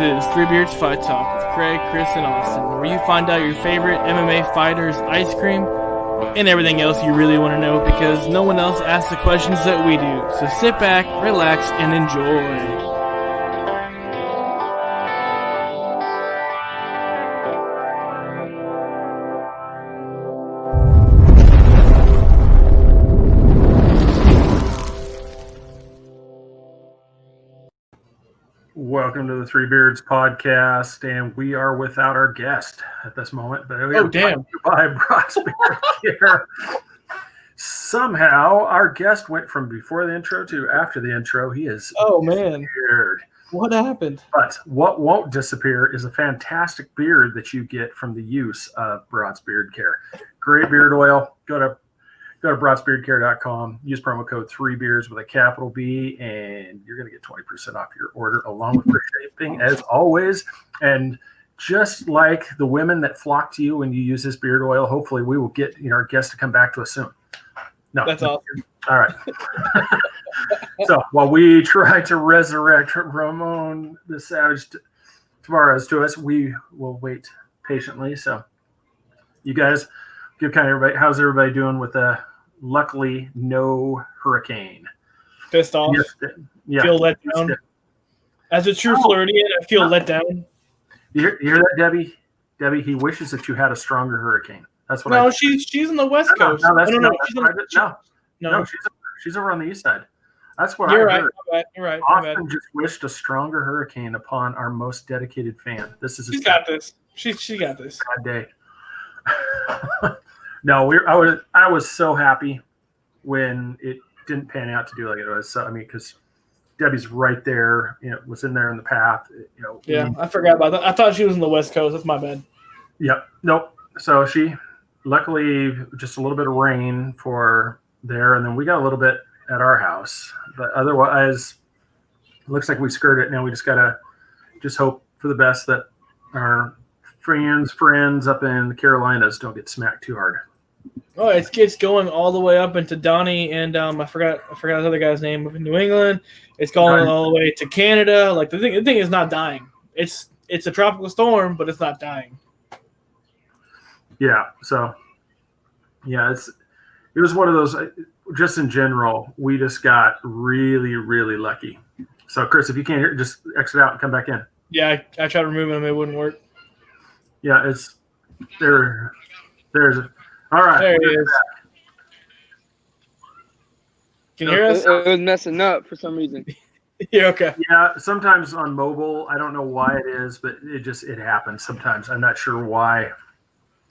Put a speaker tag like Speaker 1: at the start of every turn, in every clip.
Speaker 1: is Three Beards Fight Talk with Craig, Chris, and Austin, where you find out your favorite MMA fighters' ice cream and everything else you really want to know because no one else asks the questions that we do. So sit back, relax, and enjoy.
Speaker 2: Welcome to the Three Beards podcast, and we are without our guest at this moment. But we are
Speaker 1: damn!
Speaker 2: By Brock's Beard Care. Somehow, our guest went from before the intro to after the intro. He is disappeared.
Speaker 1: What happened?
Speaker 2: But what won't disappear is a fantastic beard that you get from the use of Brock's Beard Care. Great beard oil. Go to broadsbeardcare.com. Use promo code 3beards with a capital B, and you're going to get 20% off your order along with free shipping, as always. And just like the women that flock to you when you use this beard oil, hopefully we will get our guest to come back to us soon. No,
Speaker 1: that's awesome.
Speaker 2: All right. So while we try to resurrect Ramon the Savage Taveras to us, we will wait patiently. So you guys give kind of everybody, how's everybody doing with luckily no hurricane?
Speaker 1: Pissed off.
Speaker 2: Yeah.
Speaker 1: Feel let down. As a true Floridian, I feel let down.
Speaker 2: You hear that, Debbie? Debbie, he wishes that you had a stronger hurricane. That's what.
Speaker 1: No, she's on the West Coast.
Speaker 2: No, she's over on the east side. That's what
Speaker 1: You're
Speaker 2: I
Speaker 1: right.
Speaker 2: heard.
Speaker 1: You're right.
Speaker 2: Austin just wished a stronger hurricane upon our most dedicated fan. This is.
Speaker 1: She's got this. She got this.
Speaker 2: Bad day. No, I was so happy when it didn't pan out to do like it was. So, I mean, because Debbie's right there, was in there in the path.
Speaker 1: Yeah, I forgot about that. I thought she was on the West Coast. That's my bad.
Speaker 2: Yep. Nope. So she, luckily, just a little bit of rain for there, and then we got a little bit at our house. But otherwise, it looks like we skirted it. Now we just gotta hope for the best that our friends up in the Carolinas don't get smacked too hard.
Speaker 1: Oh, it's going all the way up into Donnie and I forgot the other guy's name up in New England. It's going all the way to Canada. Like the thing is not dying. It's a tropical storm, but it's not dying.
Speaker 2: Yeah. So yeah, it was one of those. Just in general, we just got really, really lucky. So Chris, if you can't hear, just exit out and come back in.
Speaker 1: Yeah, I tried removing them. It wouldn't work.
Speaker 2: Yeah, there's all right.
Speaker 1: There it is. Can you hear us?
Speaker 3: It was messing up for some reason.
Speaker 1: Yeah, okay.
Speaker 2: Yeah, sometimes on mobile, I don't know why it is, but it happens sometimes. I'm not sure why,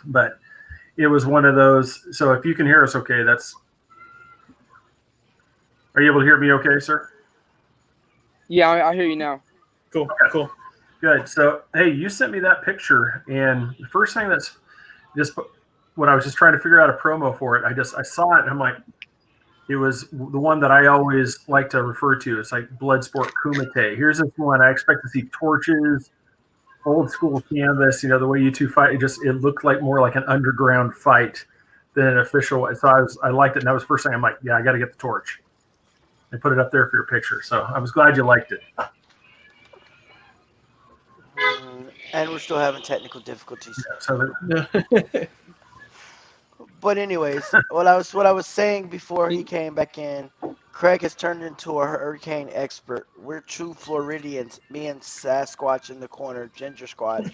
Speaker 2: but it was one of those. So if you can hear us, okay, are you able to hear me okay, sir?
Speaker 3: Yeah, I hear you now.
Speaker 1: Cool,
Speaker 2: okay.
Speaker 1: Cool.
Speaker 2: Good. So, hey, you sent me that picture, and the first thing that's just when I was just trying to figure out a promo for it, I saw it, and I'm like, it was the one that I always like to refer to. It's like Bloodsport Kumite. Here's this one. I expect to see torches, old school canvas. The way you two fight, it looked like more like an underground fight than an official. So I liked it, and that was the first thing. I'm like, yeah, I got to get the torch and put it up there for your picture. So I was glad you liked it.
Speaker 4: And we're still having technical difficulties.
Speaker 2: Yeah,
Speaker 4: But anyways, what I was saying before he came back in, Craig has turned into a hurricane expert. We're true Floridians. Me and Sasquatch in the corner, Ginger Squatch.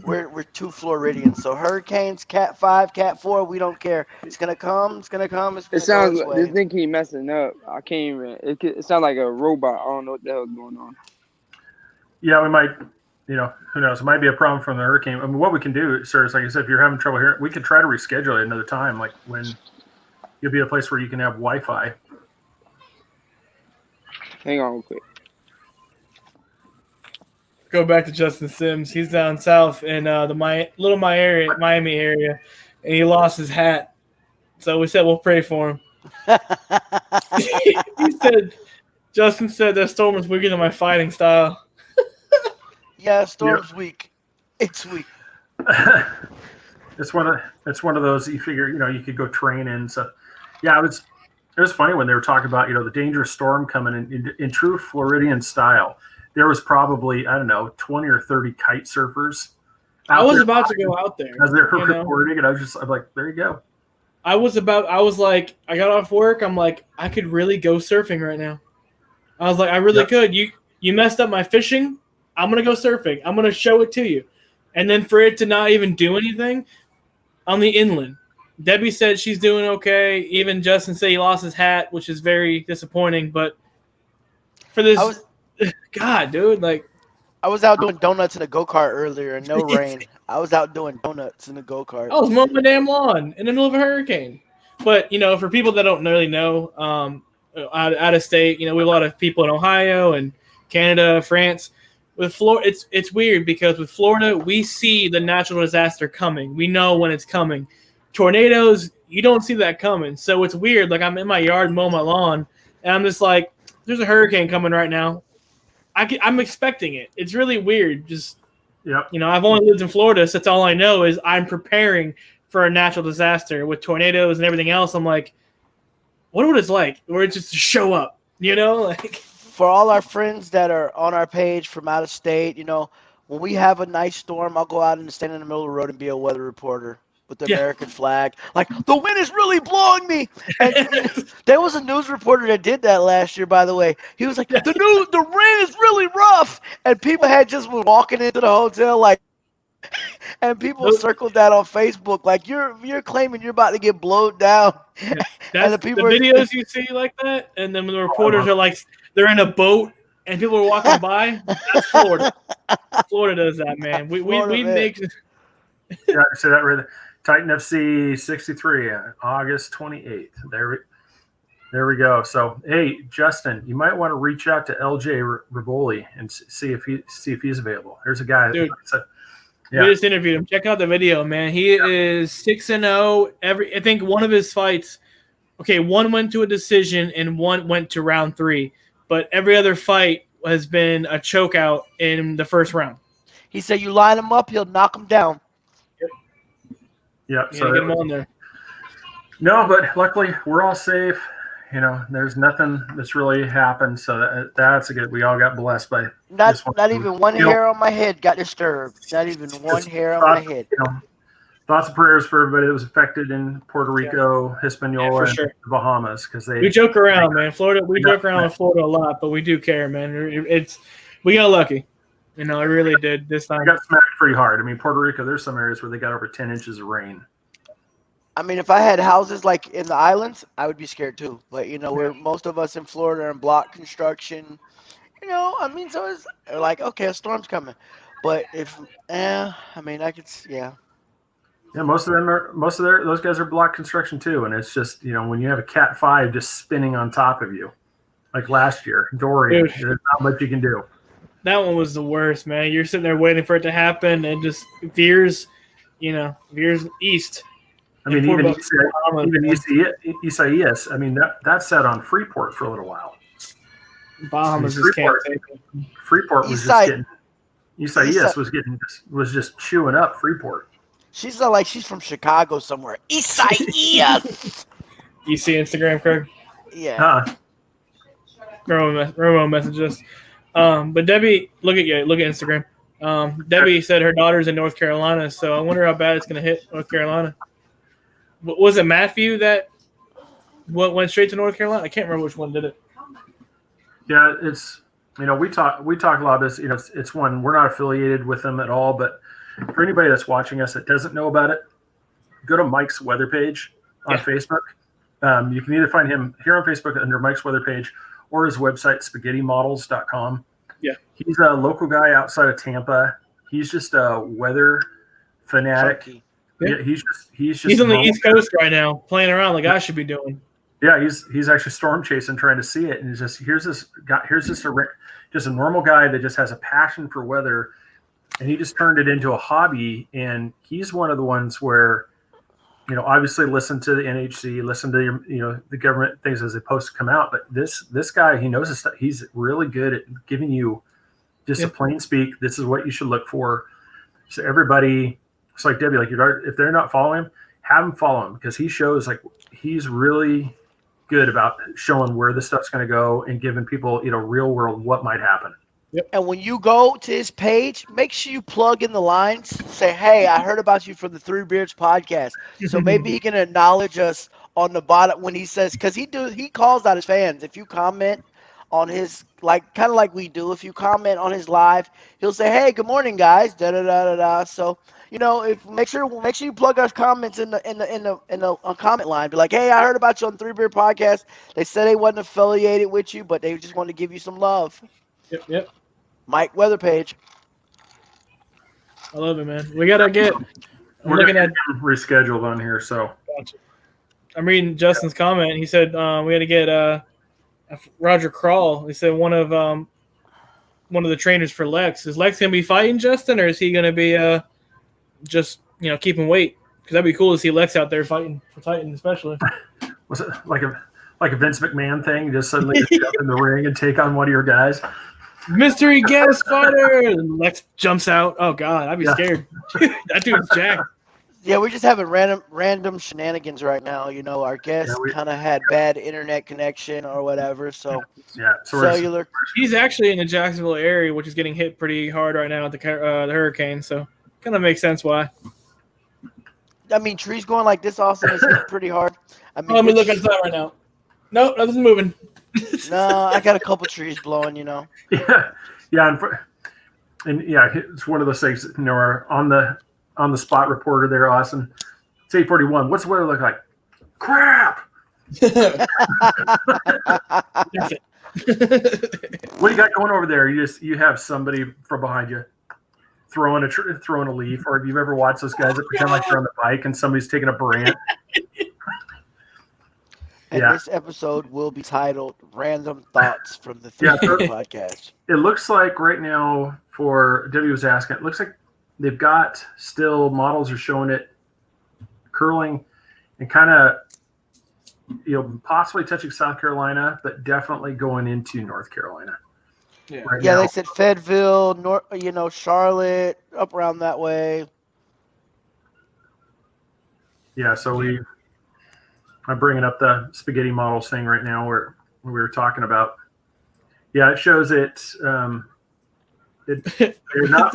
Speaker 4: we're two Floridians. So hurricanes, Cat 5, Cat 4, we don't care. It's gonna come. It's gonna come.
Speaker 3: It sounds like this thing keep messing up. I can't even. It sounds like a robot. I don't know what the hell is going on.
Speaker 2: Yeah, we might. Who knows? It might be a problem from the hurricane. I mean, what we can do, sir, is like I said, if you're having trouble here, we can try to reschedule it another time, like when you'll be at a place where you can have Wi-Fi.
Speaker 3: Hang on real quick.
Speaker 1: Go back to Justin Sims. He's down south in the Miami area, and he lost his hat. So we said we'll pray for him. Justin said that storm was weaker than my fighting style.
Speaker 4: Yeah, storm's weak. It's weak.
Speaker 2: It's one of those you figure you could go train in. So yeah, it was funny when they were talking about the dangerous storm coming in true Floridian style. there was probably, I don't know, 20 or 30 kite surfers.
Speaker 1: I was about to go out there.
Speaker 2: As they were reporting, and I'm like, there you go.
Speaker 1: I was like, I got off work. I'm like, I could really go surfing right now. I was like, I really could. You messed up my fishing. I'm going to go surfing. I'm going to show it to you. And then for it to not even do anything on the inland. Debbie said she's doing okay. Even Justin said he lost his hat, which is very disappointing. But for this, God, dude, like.
Speaker 4: I was out doing donuts in a go-kart earlier and no rain. I was out doing donuts in a go-kart.
Speaker 1: I was mowing my damn lawn in the middle of a hurricane. But, for people that don't really know, out of state, we have a lot of people in Ohio and Canada, France. With Florida, it's weird because with Florida, we see the natural disaster coming. We know when it's coming. Tornadoes, you don't see that coming. So it's weird. Like, I'm in my yard mowing my lawn, and I'm just like, there's a hurricane coming right now. I'm expecting it. It's really weird. Just, I've only lived in Florida, so that's all I know is I'm preparing for a natural disaster with tornadoes and everything else. I'm like, what would it's like? Or it's just to show up, like.
Speaker 4: For all our friends that are on our page from out of state, when we have a nice storm, I'll go out and stand in the middle of the road and be a weather reporter with the American flag. Like, the wind is really blowing me. And there was a news reporter that did that last year, by the way. He was like, the rain is really rough. And people had just been walking into the hotel like, and people circled that on Facebook. Like, you're claiming you're about to get blown down.
Speaker 1: Yeah, that's the videos you see like that. And then the reporters are like, they're in a boat and people are walking by. That's Florida. Florida does that, man. We make.
Speaker 2: Yeah, I said that right. Titan FC 63, August 28th. There we go. So, hey, Justin, you might want to reach out to LJ Rivoli and see if he's available. There's a guy.
Speaker 1: Dude, we just interviewed him. Check out the video, man. He is 6-0. I think one of his fights. Okay, one went to a decision and one went to round 3, but every other fight has been a chokeout in the first round.
Speaker 4: He said, "You line him up, he'll knock him down."
Speaker 2: Yeah,
Speaker 1: so get him on there.
Speaker 2: No, but luckily we're all safe. There's nothing that's really happened, so that's a good. We all got blessed by
Speaker 4: not even one hair on my head got disturbed. Not even one hair on my head.
Speaker 2: Thoughts and prayers for everybody that was affected in Puerto Rico, Hispaniola, and the Bahamas, because we
Speaker 1: joke around, man. Florida, we joke around with Florida a lot, but we do care, man. We got lucky. I really did this time.
Speaker 2: I got smacked pretty hard. I mean, Puerto Rico, there's some areas where they got over 10 inches of rain.
Speaker 4: I mean, if I had houses like in the islands, I would be scared too. But, where most of us in Florida are in block construction, so it's like, okay, a storm's coming. But I could, yeah.
Speaker 2: Yeah, those guys are block construction too. And it's just, when you have a Cat 5 just spinning on top of you, like last year, Dorian, there's not much you can do.
Speaker 1: That one was the worst, man. You're sitting there waiting for it to happen and just veers east.
Speaker 2: I mean, even Isaias, I mean, that sat on Freeport for a little while.
Speaker 1: Bahamas just can't take it.
Speaker 2: Freeport was just getting – Isaias was just chewing up Freeport.
Speaker 4: She's not like she's from Chicago somewhere. Isaias!
Speaker 1: You see Instagram, Craig?
Speaker 4: Yeah.
Speaker 1: Ramon messaged us. But Debbie, look at Instagram. Debbie said her daughter's in North Carolina, so I wonder how bad it's going to hit North Carolina. Was it Matthew that went straight to North Carolina? I can't remember which one did it.
Speaker 2: Yeah, it's we talk a lot of this. It's one we're not affiliated with them at all, but for anybody that's watching us that doesn't know about it, go to Mike's weather page on Facebook. You can either find him here on Facebook under Mike's weather page or his website, spaghettimodels.com.
Speaker 1: Yeah.
Speaker 2: He's a local guy outside of Tampa. He's just a weather fanatic. Yeah, he's
Speaker 1: on the East Coast right now, playing around like I should be doing.
Speaker 2: Yeah, he's actually storm chasing, trying to see it, and he's just here's just a normal guy that just has a passion for weather, and he just turned it into a hobby. And he's one of the ones where, obviously listen to the NHC, listen to the government things as they post to come out. But this guy, he knows his stuff. He's really good at giving you just a plain speak. This is what you should look for. So everybody. It's like Debbie, like if they're not following him, have them follow him because he shows like he's really good about showing where this stuff's going to go and giving people, real world what might happen.
Speaker 1: Yep.
Speaker 4: And when you go to his page, make sure you plug in the lines. Say, hey, I heard about you from the Three Beards podcast. So maybe he can acknowledge us on the bottom when he says, because he calls out his fans. If you comment on his, like, kind of like we do, if you comment on his live, he'll say, hey, good morning, guys. Da da da da da. So, if make sure you plug our comments in the comment line. Be like, hey, I heard about you on Three Beard podcast. They said they wasn't affiliated with you, but they just wanted to give you some love.
Speaker 1: Yep.
Speaker 4: Mike Weatherpage.
Speaker 1: I love it, man. We gotta get.
Speaker 2: We're looking at rescheduled on here, so.
Speaker 1: Gotcha. I'm reading Justin's comment. He said we got to get Roger Crawl. He said one of the trainers for Lex. Is Lex gonna be fighting Justin, or is he gonna be just keeping weight? Because that'd be cool to see Lex out there fighting for Titan, especially.
Speaker 2: Was it like a Vince McMahon thing? Just suddenly jump in the ring and take on one of your guys.
Speaker 1: Mystery guest fighter. And Lex jumps out. Oh God, I'd be scared. That dude's jacked.
Speaker 4: Yeah, we're just having random shenanigans right now. Our guest kind of had bad internet connection or whatever. So cellular.
Speaker 1: He's actually in the Jacksonville area, which is getting hit pretty hard right now at the hurricane. So kind of makes sense why.
Speaker 4: I mean, trees going like this also is hit pretty hard. I mean,
Speaker 1: let me look inside right now. Nope, nothing's moving.
Speaker 4: No, I got a couple trees blowing.
Speaker 2: Yeah, and it's one of those things. Are on the spot reporter there, Austin. It's 8:41. What's the weather look like? Crap. What do you got going over there? You have somebody from behind you throwing a leaf, or have you ever watched those guys that pretend like they're on the bike and somebody's taking a brand?
Speaker 4: And this episode will be titled "Random Thoughts from the Three Podcast."
Speaker 2: It looks like right now, for Debbie was asking, it looks like they've got still models are showing it curling and kind of possibly touching South Carolina, but definitely going into North Carolina.
Speaker 1: Yeah,
Speaker 4: they said Fayetteville, Charlotte, up around that way.
Speaker 2: Yeah, so I'm bringing up the spaghetti models thing right now where we were talking about. Yeah, it shows it. They're not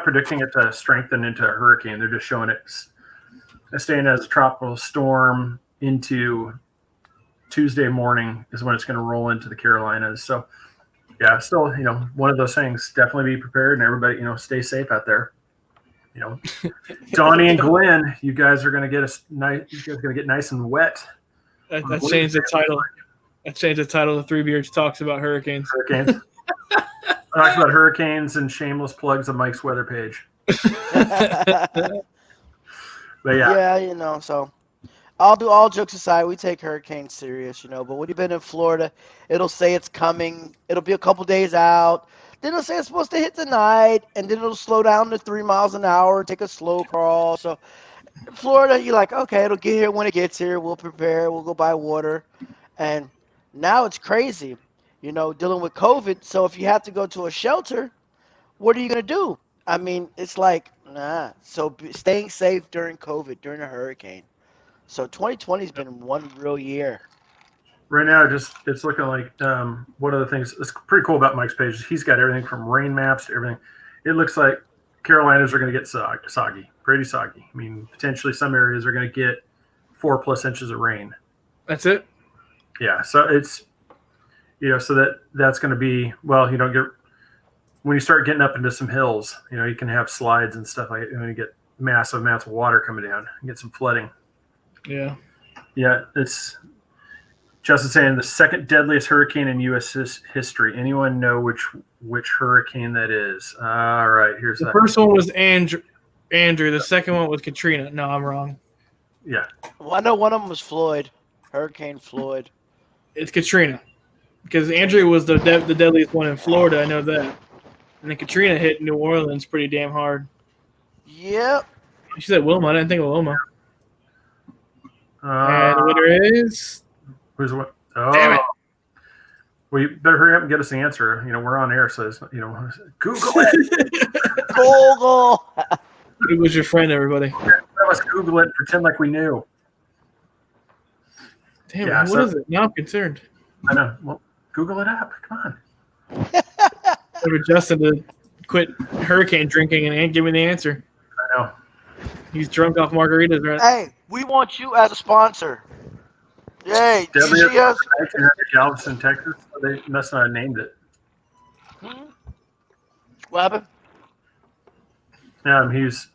Speaker 2: predicting it to strengthen into a hurricane. They're just showing it staying as a tropical storm into Tuesday morning is when it's going to roll into the Carolinas. So, yeah, still, one of those things. Definitely be prepared, and everybody, stay safe out there. Donnie and Glenn, you guys are going to get nice and wet.
Speaker 1: That changed the title. That changed the title of Three Beards Talks About Hurricanes.
Speaker 2: Talks about hurricanes and shameless plugs of Mike's weather page. But
Speaker 4: so all jokes aside, we take hurricanes serious, but when you've been in Florida, it'll say it's coming. It'll be a couple days out. Then it'll say it's supposed to hit tonight, and then it'll slow down to 3 miles an hour, take a slow crawl. So Florida, you're like, okay, it'll get here when it gets here. We'll prepare. We'll go buy water. And now it's crazy, dealing with COVID. So if you have to go to a shelter, what are you going to do? I mean, it's like, nah. So staying safe during COVID, during a hurricane. So 2020 has been one real year.
Speaker 2: Right now, it's looking like one of the things that's pretty cool about Mike's page is he's got everything from rain maps to everything. It looks like Carolinas are going to get soggy, pretty soggy. I mean, potentially some areas are going to get 4+ inches of rain.
Speaker 1: That's it?
Speaker 2: Yeah, so it's, so that's going to be, well, when you start getting up into some hills, you can have slides and stuff like that. When you get massive amounts of water coming down and get some flooding.
Speaker 1: Yeah.
Speaker 2: Yeah, it's Justin saying the second deadliest hurricane in U.S. history. Anyone know which hurricane that is? All right, here's
Speaker 1: the first one was Andrew. The second one was Katrina. No, I'm wrong.
Speaker 2: Yeah.
Speaker 4: Well, I know one of them was Floyd, Hurricane Floyd.
Speaker 1: It's Katrina, because Andrew was the deadliest one in Florida. I know that, and then Katrina hit New Orleans pretty damn hard.
Speaker 4: Yep.
Speaker 1: She said Wilma. I didn't think of Wilma. And the winner is.
Speaker 2: Who's what? Oh.
Speaker 1: Damn it.
Speaker 2: Well, you better hurry up and get us the answer. We're on air, so Google it.
Speaker 4: Google.
Speaker 1: Who was your friend, everybody?
Speaker 2: Let us Google it and pretend like we knew.
Speaker 1: Damn, what is it? Now I'm concerned.
Speaker 2: I know. Well, Google it up. Come on.
Speaker 1: for Justin to quit hurricane drinking and ain't give me the answer.
Speaker 2: I know.
Speaker 1: He's drunk off margaritas, right?
Speaker 4: Hey, we want you as a sponsor. Yay, you
Speaker 2: Deadliest
Speaker 4: see us?
Speaker 2: 1900 Galveston, Texas. They must not have named it.
Speaker 4: What happened?
Speaker 2: He's.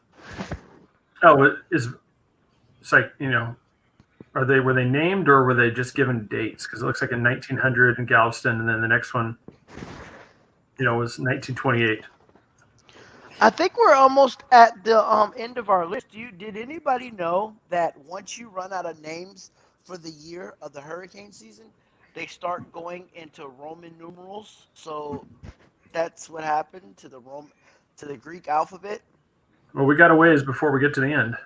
Speaker 2: Oh, it's like were they named or were they just given dates? Because it looks like in 1900 in Galveston, and then the next one, was 1928.
Speaker 4: I think we're almost at the end of our list. Did anybody know that once you run out of names for the year of the hurricane season, they start going into Roman numerals? So that's what happened to the Greek alphabet.
Speaker 2: Well, we got a ways before we get to the end.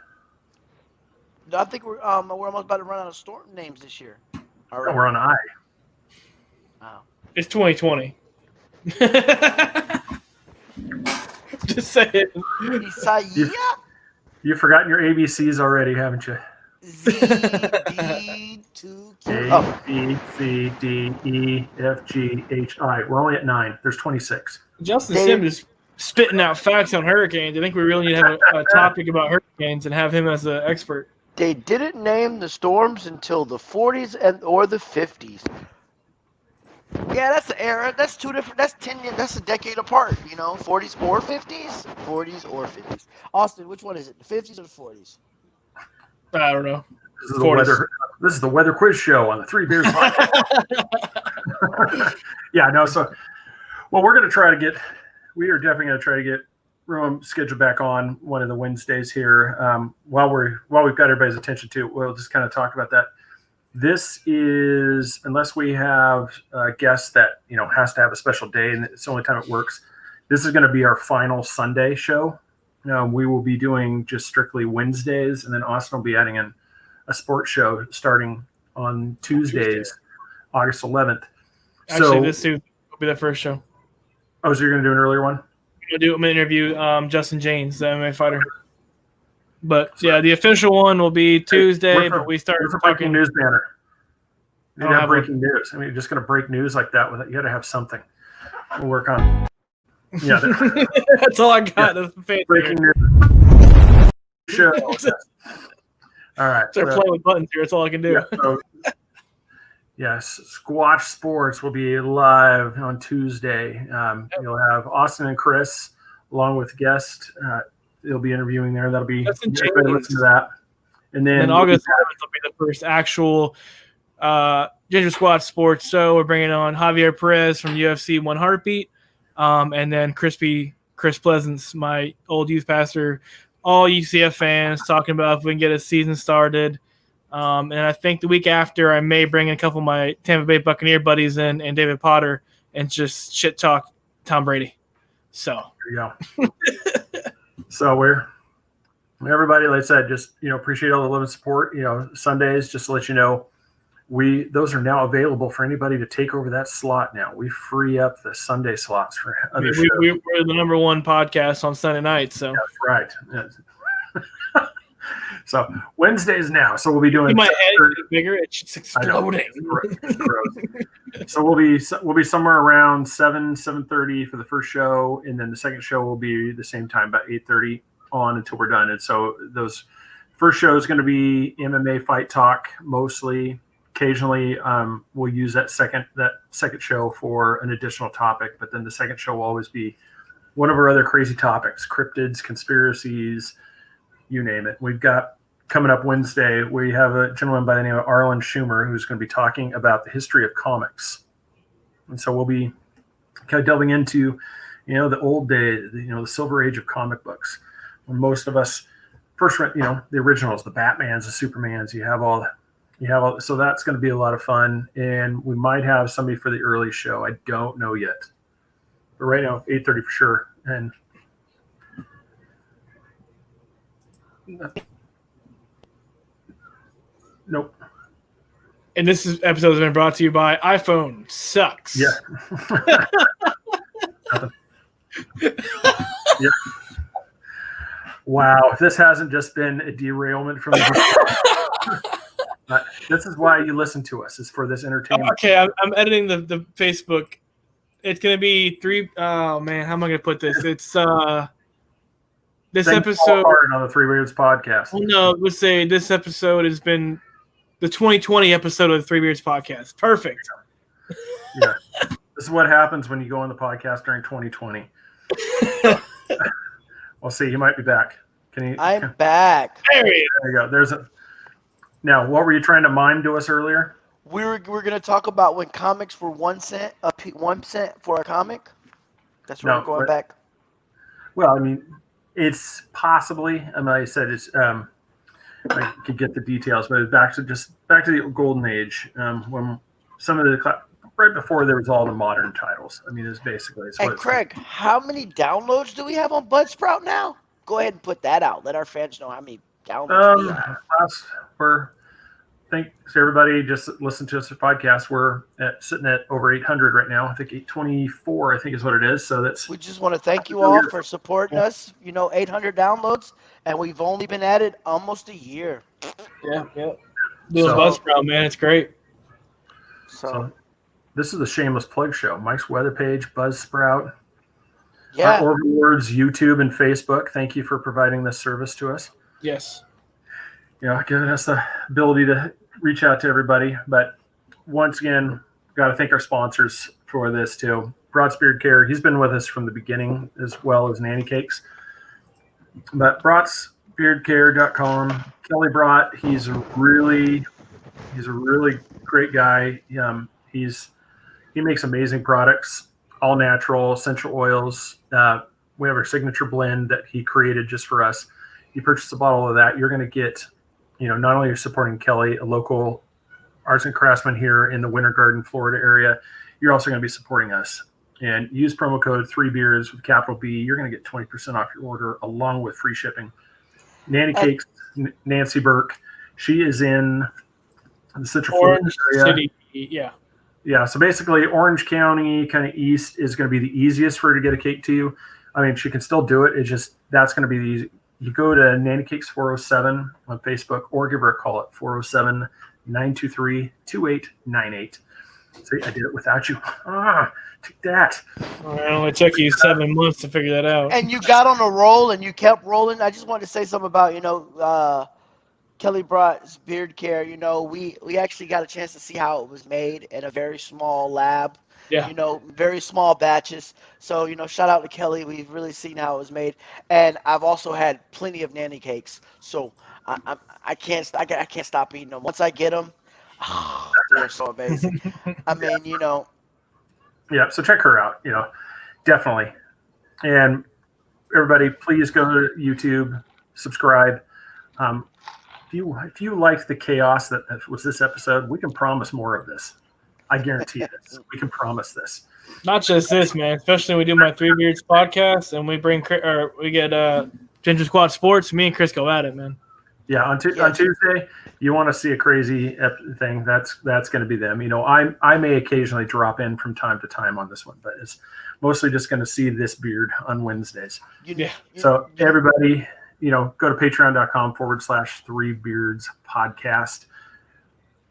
Speaker 4: I think we're almost about to run out of storm names this year.
Speaker 2: Oh, we're on I.
Speaker 4: Oh.
Speaker 1: It's 2020. Just say it.
Speaker 4: Isaiah?
Speaker 2: You've forgotten your ABCs already, haven't you?
Speaker 4: Z, D, 2, Q.
Speaker 2: A, B, C, D, E, F, G, H, I. We're only at 9. There's 26.
Speaker 1: Justin Sims is spitting out facts on hurricanes. I think we really need to have a topic about hurricanes and have him as an expert.
Speaker 4: They didn't name the storms until the 40s or the 50s. Yeah, that's the era. That's two different. That's 10 years. That's a decade apart. 40s or 50s. 40s or 50s. Austin, which one is it? The 50s or the 40s?
Speaker 1: I don't know.
Speaker 2: This is the weather quiz show on the Three Beers podcast. Yeah, no. So, well, we're definitely going to try to get Ramon scheduled back on one of the Wednesdays here. While we've got everybody's attention too, we'll just kind of talk about that. This is, unless we have a guest that has to have a special day and it's the only time it works, this is going to be our final Sunday show. We will be doing just strictly Wednesdays, and then Austin will be adding in a sports show starting on Tuesdays, August 11th.
Speaker 1: Actually, this Tuesday will be the first show.
Speaker 2: Oh, so you're going to do an earlier one?
Speaker 1: I'm going to interview Justin James, the MMA fighter. But yeah, the official one will be Tuesday. But we start
Speaker 2: talking news banner. You have breaking news. I mean, you're just going to break news like that with it. You got to have something. We'll work on. Yeah,
Speaker 1: that's all I got. Yeah.
Speaker 2: Breaking news. Show. All right.
Speaker 1: Start playing with buttons here. That's all I can do.
Speaker 2: Yes, Squash Sports will be live on Tuesday. You'll have Austin and Chris along with guests. They'll be interviewing there. That'll be listen to that. And then
Speaker 1: August 11th will be the first actual Ginger Squad Sports show. We're bringing on Javier Perez from UFC One Heartbeat, and then Chris Pleasance, my old youth pastor, all UCF fans, talking about if we can get a season started. And I think the week after, I may bring in a couple of my Tampa Bay Buccaneer buddies in and David Potter and just shit talk Tom Brady. So
Speaker 2: there you go. So everybody, like I said, just appreciate all the love and support. Sundays, just to let you know, those are now available for anybody to take over that slot. Now we free up the Sunday slots for other shows.
Speaker 1: We're the number one podcast on Sunday night, so
Speaker 2: that's right. So Wednesdays now. So we'll be doing.
Speaker 1: My head is bigger. It's just exploding.
Speaker 2: So we'll be somewhere around 7:30 for the first show, and then the second show will be the same time, about 8:30 on until we're done. And so those first show is going to be MMA fight talk mostly. Occasionally, we'll use that second show for an additional topic, but then the second show will always be one of our other crazy topics: cryptids, conspiracies, you name it. We've got coming up Wednesday, we have a gentleman by the name of Arlen Schumer who's going to be talking about the history of comics. And so we'll be kind of delving into, the old days, the silver age of comic books, when most of us first read, the originals, the Batmans, the Supermans, you have all, so that's going to be a lot of fun. And we might have somebody for the early show. I don't know yet, but right now, 8:30 for sure. And nope.
Speaker 1: And this episode has been brought to you by iPhone Sucks.
Speaker 2: Yeah. Yeah. Wow. If this hasn't just been a derailment from the this is why you listen to us, is for this entertainment.
Speaker 1: Okay, I'm editing the Facebook It's gonna be 3. Oh man, how am I gonna put this? It's this
Speaker 2: Things fall
Speaker 1: episode.
Speaker 2: apart on the Three Beards podcast.
Speaker 1: Well, no, let's say this episode has been the 2020 episode of the Three Beards podcast. Perfect.
Speaker 2: Yeah. This is what happens when you go on the podcast during 2020. We'll see. You might be back.
Speaker 4: I'm back.
Speaker 1: There he is.
Speaker 2: There you go. Now, what were you trying to mime to us earlier?
Speaker 4: We're gonna talk about when comics were 1 cent, 1 cent for a comic. That's where we're going back.
Speaker 2: Well, I mean, it's possibly. I mean, like I said, it's. I could get the details, but it's back to the golden age when some of the right before there was all the modern titles. I mean, it's basically.
Speaker 4: And Craig, how many downloads do we have on Buzzsprout now? Go ahead and put that out. Let our fans know how many downloads we have.
Speaker 2: Thanks everybody. Just listen to us at podcast. We're sitting at over 800 right now. I think 824. I think is what it is. So
Speaker 4: we just want to thank you all for supporting us. 800 downloads, and we've only been at it almost a year.
Speaker 1: Yeah. Doing Buzzsprout, man, it's great.
Speaker 2: So this is the shameless plug show. Mike's weather page, Buzzsprout.
Speaker 4: Yeah.
Speaker 2: Overlords, YouTube, and Facebook. Thank you for providing this service to us.
Speaker 1: Yes.
Speaker 2: Giving us the ability to reach out to everybody. But once again, got to thank our sponsors for this too. Broad's Beard Care. He's been with us from the beginning, as well as Nanny Cakes. But brotsbeardcare.com. Kelly Brott. He's a really great guy. He makes amazing products, all natural, essential oils. We have our signature blend that he created just for us. You purchase a bottle of that, you're going to get, not only you're supporting Kelly, a local arts and craftsman here in the Winter Garden, Florida area, you're also going to be supporting us. And use promo code 3beards with capital B. You're going to get 20% off your order along with free shipping. Nanny Cakes, Nancy Burke. She is in the Central Florida area.
Speaker 1: City, yeah.
Speaker 2: Yeah, so basically Orange County, kind of east, is going to be the easiest for her to get a cake to you. I mean, she can still do it. It's just that's going to be the easy. You go to Nanny Cakes 407 on Facebook or give her a call at 407-923-2898. See, I did it without you. Take that.
Speaker 1: Well, it took you 7 months to figure that out.
Speaker 4: And you got on a roll and you kept rolling. I just wanted to say something about, Kelly Brott's Beard Care. We actually got a chance to see how it was made in a very small lab.
Speaker 1: Yeah.
Speaker 4: Very small batches. So, shout out to Kelly. We've really seen how it was made. And I've also had plenty of Nanny Cakes. So I can't stop eating them. Once I get them, they're so amazing. I mean,
Speaker 2: Yeah, so check her out, definitely. And everybody, please go to YouTube, subscribe. If you liked the chaos that was this episode, we can promise more of this. I guarantee this. We can promise this.
Speaker 1: Not just this, man. Especially when we do my Three Beards podcast and we get Ginger Squad Sports. Me and Chris go at it, man.
Speaker 2: Yeah, on Tuesday, you want to see a crazy thing. That's going to be them. I may occasionally drop in from time to time on this one, but it's mostly just going to see this beard on Wednesdays. So everybody, go to patreon.com/3beards podcast.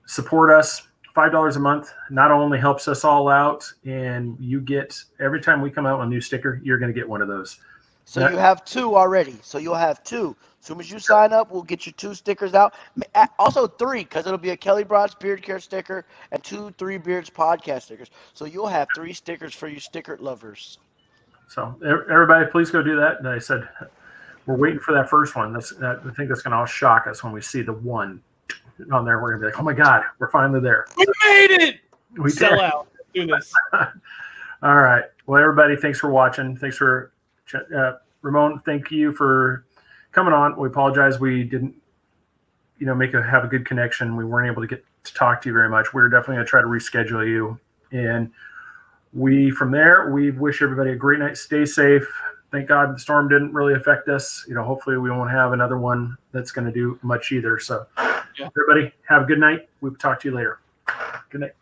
Speaker 2: Support us. $5 a month not only helps us all out, and you get every time we come out with a new sticker, you're going to get one of those.
Speaker 4: So you have 2 already. So you'll have 2. As soon as you sign up, we'll get you 2 stickers out. Also 3, because it'll be a Kelly Brott's Beard Care sticker and 2 Three Beards podcast stickers. So you'll have 3 stickers for you sticker lovers.
Speaker 2: So everybody, please go do that. And I said, we're waiting for that first one. I think that's going to all shock us when we see the one on there. We're going to be like, oh my God, we're finally there.
Speaker 1: We made it.
Speaker 2: We
Speaker 1: sell out. Do this.
Speaker 2: All right. Well, everybody, thanks for watching. Thanks for Ramon. Thank you for coming on. We apologize. We didn't, have a good connection. We weren't able to get to talk to you very much. We're definitely going to try to reschedule you. And from there, we wish everybody a great night. Stay safe. Thank God the storm didn't really affect us. Hopefully we won't have another one that's going to do much either. So everybody have a good night. We'll talk to you later. Good night.